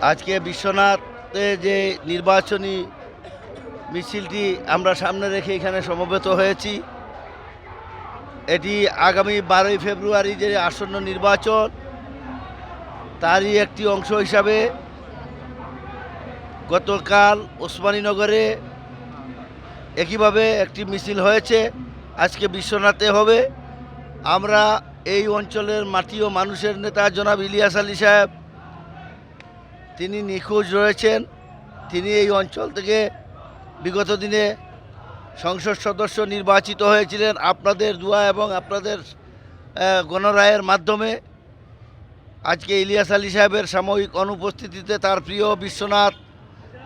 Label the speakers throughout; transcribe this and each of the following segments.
Speaker 1: আজকে বিশ্বনাথে যে নির্বাচনী মিছিলটি আমরা সামনে রেখে এখানে সমবেত হয়েছি, এটি আগামী 12ই ফেব্রুয়ারি যে আসন্ন নির্বাচন তারই একটি অংশ হিসাবে গতকাল ওসমানীনগরে একইভাবে একটি মিছিল হয়েছে, আজকে বিশ্বনাথে হবে। আমরা এই অঞ্চলের মাটি ও মানুষের নেতা জনাব ইলিয়াস আলী সাহেব, তিনি নিখোঁজ রয়েছেন। তিনি এই অঞ্চল থেকে বিগত দিনে সংসদ সদস্য নির্বাচিত হয়েছিলেন আপনাদের দোয়া এবং আপনাদের গণরায়ের মাধ্যমে। আজকে ইলিয়াস আলী সাহেবের সাময়িক অনুপস্থিতিতে তার প্রিয় বিশ্বনাথ,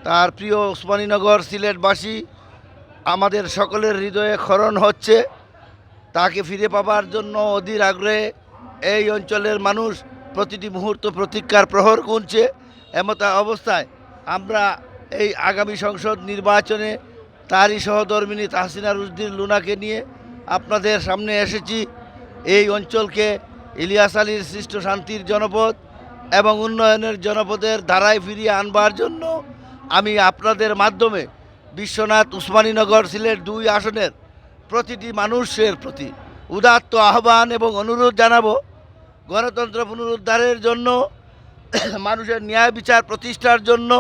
Speaker 1: তার প্রিয় ওসমানীনগর সিলেটবাসী আমাদের সকলের হৃদয়ে ক্ষরণ হচ্ছে। তাকে ফিরে পাবার জন্য অধীর আগ্রহে এই অঞ্চলের মানুষ প্রতিটি মুহূর্ত প্রতীক্ষার প্রহর গুনছে। এমতা অবস্থায় আমরা এই আগামী সংসদ নির্বাচনে তারই সহধর্মিনী তাহসিনা রুশদীর লুনাকে নিয়ে আপনাদের সামনে এসেছি। এই অঞ্চলকে ইলিয়াস আলীর সৃষ্ট শান্তির জনপদ এবং উন্নয়নের জনপদের ধারায় ফিরিয়ে আনবার জন্য আমি আপনাদের মাধ্যমে বিশ্বনাথ ওসমানীনগর সিলেট 2 আসনের প্রতিটি মানুষের প্রতি উদাত্ত আহ্বান এবং অনুরোধ জানাবো, গণতন্ত্র পুনরুদ্ধারের জন্য, মানুষের ন্যায় বিচার প্রতিষ্ঠার জন্য,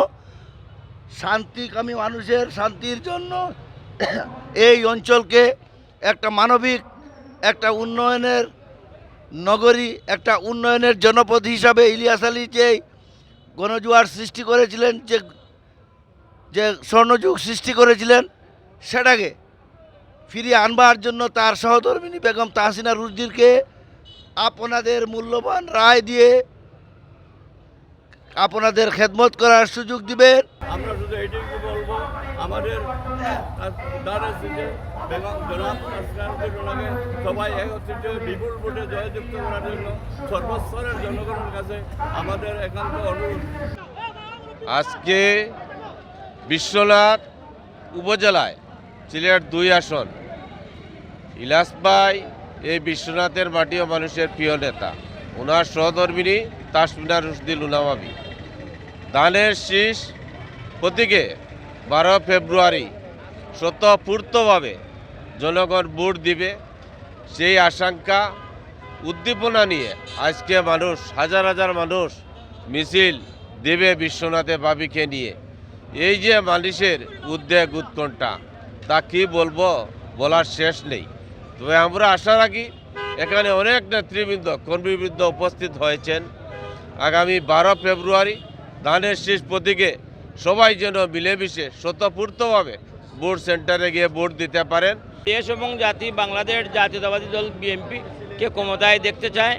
Speaker 1: শান্তিকামী মানুষের শান্তির জন্য এই অঞ্চলকে একটা মানবিক, একটা উন্নয়নের নগরী, একটা উন্নয়নের জনপদ হিসাবে ইলিয়াস আলী যে গণজোয়ার সৃষ্টি করেছিলেন, যে স্বর্ণযুগ সৃষ্টি করেছিলেন, সেটাকে ফিরিয়ে আনবার জন্য তার সহধর্মিনী বেগম তাহসিনা রুশদীরকে আপনাদের মূল্যবান রায় দিয়ে আপনাদের খেদমত করার সুযোগ দিবেন।
Speaker 2: আমরা শুধু এইটুকু বলবো, আমাদের সবাই একত্রিত বিপুল ভোটে জয়যুক্ত করার জন্য সর্বস্তরের জনগণের কাছে আমাদের একান্ত অনুরোধ।
Speaker 3: আজকে বিশ্বনাথ উপজেলায় সিলেট 2 আসন, ইলিয়াস ভাই এই বিশ্বনাথের মাটি ও মানুষের প্রিয় নেতা। ওনার সহধর্মিনী তাসমিনা রুশদী লুনামাবি ধানের শীষ প্রতীকে 12 ফেব্রুয়ারি স্বতঃস্ফূর্তভাবে জনগণ ভোট দিবে, সেই আশঙ্কা উদ্দীপনা নিয়ে আজকে মানুষ, হাজার হাজার মানুষ মিছিল দেবে বিশ্বনাথে ভাবিকে নিয়ে। এই যে মানুষের উদ্বেগ উৎকণ্ঠা, তা কি বলবো, বলার শেষ নেই। তবে আমরা আশা রাখি এখানে অনেক নেতৃবৃন্দ, কর্মীবৃন্দ উপস্থিত হয়েছেন। আগামী 12 ফেব্রুয়ারি ধানের শীষ প্রতীকে সবাই যেন মিলেমিশে স্বতঃস্ফূর্তভাবে ভোট সেন্টারে গিয়ে ভোট দিতে পারেন।
Speaker 4: দেশ এবং জাতি বাংলাদেশ জাতীয়তাবাদী দল বিএনপিকে ক্ষমতায় দেখতে চায়,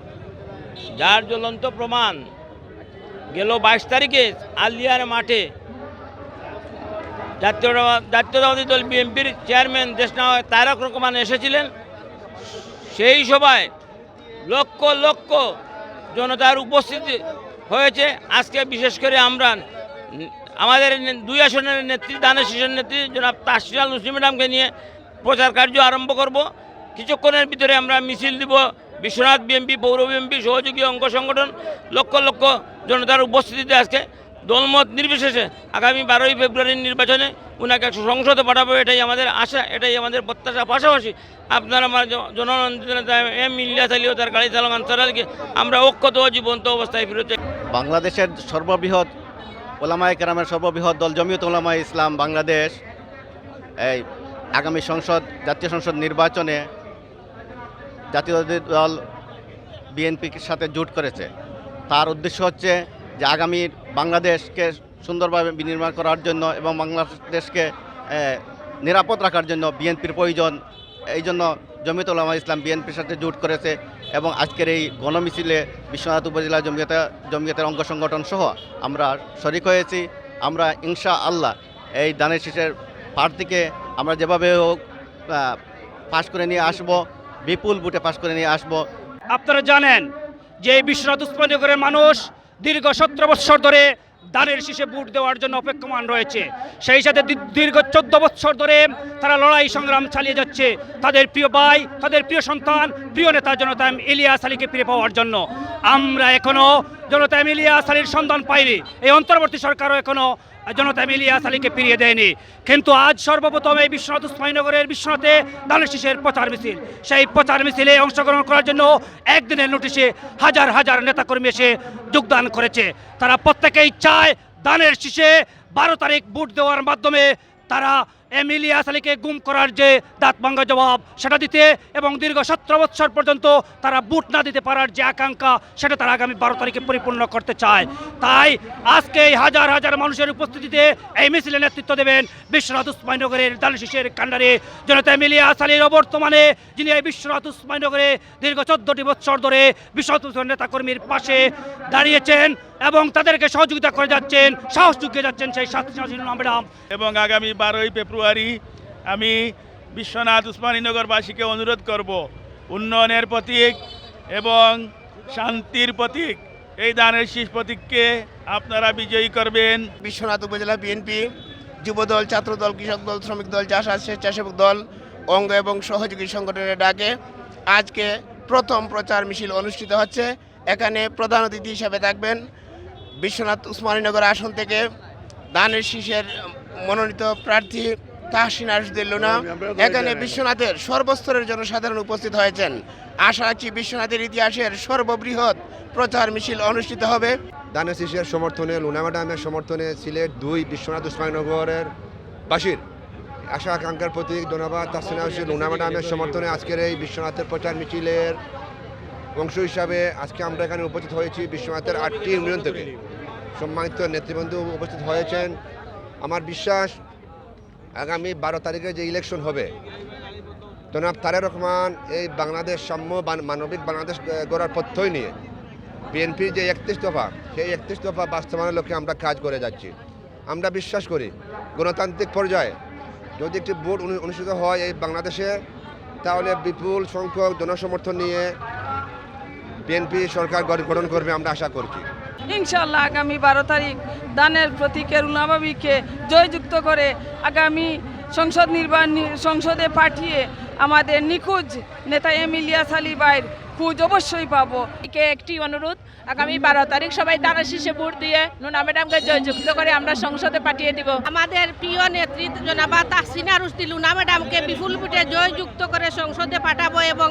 Speaker 4: যার জ্বলন্ত প্রমাণ গেল 22 তারিখে আলিয়ার মাঠে জাতীয়তাবাদী দল বিএনপির চেয়ারম্যান দেশনায়ক তারেক রহমান এসেছিলেন। সেই সভায় লক্ষ লক্ষ জনতার উপস্থিতি হয়েছে। আজকে বিশেষ করে আমরা আমাদের 2 আসনের নেত্রী, ধানের শীষের নেত্রী জনাব তাসমিনা রুশদী ম্যাডামকে নিয়ে প্রচার কার্য আরম্ভ করব। কিছুক্ষণের ভিতরে আমরা মিছিল দিব। বিশ্বনাথ বিএনপি, পৌর বিএনপি, সহযোগী অঙ্গ সংগঠন লক্ষ লক্ষ জনতার উপস্থিতিতে আজকে দলমত নির্বিশেষে আগামী 12ই ফেব্রুয়ারির নির্বাচনে ওনাকে সংসদে পাঠাবো, এটাই আমাদের আশা, এটাই আমাদের প্রত্যাশা। পাশাপাশি আপনারা আমার জননেতা এম ইলিয়াস আলী ও তার গাড়ি চালক আনসার আলীকে আমরা অক্ষত জীবন্ত অবস্থায় ফিরে চাই।
Speaker 5: বাংলাদেশের সর্ববৃহৎ ওলামায়ে কেরামের সর্ববৃহৎ দল জমিয়ত উলামায়ে ইসলাম বাংলাদেশ এই আগামী জাতীয় সংসদ নির্বাচনে জাতীয় দল বিএনপির সাথে জোট করেছে। তার উদ্দেশ্য হচ্ছে যে আগামীর বাংলাদেশকে সুন্দরভাবে বিনির্মাণ করার জন্য এবং বাংলাদেশকে নিরাপদ রাখার জন্য বিএনপির প্রয়োজন। এই জন্য জমিয়ত উলামায়ে ইসলাম বিএনপির সাথে জোট করেছে এবং আজকের এই গণমিছিলে বিশ্বনাথ উপজেলা জমিয়তের অঙ্গ সংগঠন সহ আমরা শরিক হয়েছি। আমরা ইনশাআল্লাহ এই ধানের শীষের প্রার্থীকে আমরা যেভাবে হোক পাশ করে নিয়ে আসব, বিপুল ভোটে পাশ করে নিয়ে আসব।
Speaker 6: আপনারা জানেন যে এই বিশ্বনাথ ওসমানীনগরের মানুষ দীর্ঘ 17 বৎসর ধরে ধানের শীষে ভোট দেওয়ার জন্য অপেক্ষমান রয়েছে। সেই সাথে দীর্ঘ 14 বৎসর ধরে তারা লড়াই সংগ্রাম চালিয়ে যাচ্ছে তাদের প্রিয় ভাই, তাদের প্রিয় সন্তান, প্রিয় নেতা জনতা ইলিয়াস আলীকে ফিরে পাওয়ার জন্য। আমরা এখনও জনতা ইলিয়াস আলীর সন্ধান পায়নি। এই অন্তর্বর্তী সরকারও এখনো জনতা ইলিয়াস আলীকে ফিরিয়ে দেয়নি। কিন্তু আজ সর্বপ্রথম এই বিশ্বনাথ উসমানীনগরের বিশ্বনাথে ধানের শীষের প্রচার মিছিল, সেই প্রচার মিছিলে অংশগ্রহণ করার জন্য একদিনের নোটিশে হাজার হাজার নেতাকর্মী এসে যোগদান করেছে। তারা প্রত্যেকেই চায় ধানের শীষে 12 তারিখ ভোট দেওয়ার মাধ্যমে তারা ইলিয়াস আলীকে গুম করার যে দাঁত ভাঙা জবাব সেটা দিতে, এবং দীর্ঘ 17 বছর পর্যন্ত তারা ভোট না দিতে পারার যে আকাঙ্ক্ষা সেটা তারা আগামী 12 তারিখে পরিপূর্ণ করতে চায়। তাই আজকে এই হাজার হাজার মানুষের উপস্থিতিতে এই মিছিলে নেতৃত্ব দেবেন বিশ্বনাথ উসমানীনগরের ধানের শীষের কাণ্ডারে জনতা ইলিয়াস আলীর। বর্তমানে যিনি এই বিশ্বনাথ উসমানীনগরে দীর্ঘ 14টি বছর ধরে বিশ্বনাথ নেতাকর্মীর পাশে দাঁড়িয়েছেন এবং তাদেরকে সহযোগিতা করে যাচ্ছেন, সাহস যুগিয়ে যাচ্ছেন সেই সাথী ম্যাডাম।
Speaker 7: এবং আগামী 12ই ফেব্রুয়ারি আমি বিশ্বনাথ উসমানীনগরবাসীকে অনুরোধ করব, উন্নয়নের প্রতীক এবং শান্তির প্রতীক এই ধানের শীষ প্রতীককে আপনারা বিজয়ী করবেন।
Speaker 8: বিশ্বনাথ উপজেলা বিএনপি যুবদল, ছাত্রদল, কৃষক দল, শ্রমিক দল, চাষা স্বেচ্ছাসেবক দল, অঙ্গ এবং সহযোগী সংগঠনের ডাকে আজকে প্রথম প্রচার মিছিল অনুষ্ঠিত হচ্ছে। এখানে প্রধান অতিথি হিসেবে থাকবেন বিশ্বনাথ উসমানীনগর আসন থেকে ধানের শীষের মনোনীত প্রার্থী তাহসিনা রশিদুল লুনা। এখানে বিশ্বনাথের সর্বস্তরের জনসাধারণ উপস্থিত হয়েছেন। আশা রাখছি বিশ্বনাথের ইতিহাসের সর্ববৃহৎ প্রচার মিছিল অনুষ্ঠিত হবে।
Speaker 9: ধানের শীষের সমর্থনে, লুনা ম্যাডামের সমর্থনে সিলেট 2 বিশ্বনাথ উসমানীনগরের বাসীর আশা আকাঙ্ক্ষার প্রতীক ধন্যবাদ তাহসিনা রশিদুল লুনা ম্যাডামের সমর্থনে আজকের এই বিশ্বনাথের প্রচার মিছিলের অংশ হিসাবে আজকে আমরা এখানে উপস্থিত হয়েছি। বিশ্বনাথের 8টি ইউনিয়ন থেকে সম্মানিত নেতৃবৃন্দ উপস্থিত হয়েছেন। আমার বিশ্বাস আগামী 12 তারিখে যে ইলেকশন হবে, জনাব তারেক রহমান এই বাংলাদেশ সাম্য মানবিক বাংলাদেশ গড়ার পথ্যই নিয়ে বিএনপির যে 31 দফা, সেই 31 দফা বাস্তবায়নের লক্ষ্যে আমরা কাজ করে যাচ্ছি। আমরা বিশ্বাস করি গণতান্ত্রিক পর্যায়ে যদি একটি ভোট অনুষ্ঠিত হয় এই বাংলাদেশে, তাহলে বিপুল সংখ্যক জনসমর্থন নিয়ে বিএনপি সরকার গঠন করবে আমরা আশা করছি।
Speaker 10: ইনশাআল্লাহ আগামী 12 তারিখ ধানের প্রতীকের উলামাবিকে জয়যুক্ত করে আগামী সংসদে পাঠিয়ে আমাদের নিখোঁজ নেতা ইলিয়াস আলী ভাইয়ের খোঁজ অবশ্যই পাবো।
Speaker 11: একটি অনুরোধ, আগামী 12 তারিখ সবাই ধানের শীষে ভোট দিয়ে লুনা ম্যাডামকে জয়যুক্ত করে আমরা সংসদে পাঠিয়ে দিব।
Speaker 12: আমাদের প্রিয় নেত্রী জনাবা তাহসিনা রশিদুল লুনা ম্যাডামকে বিপুল ভোটে জয়যুক্ত করে সংসদে পাঠাবো এবং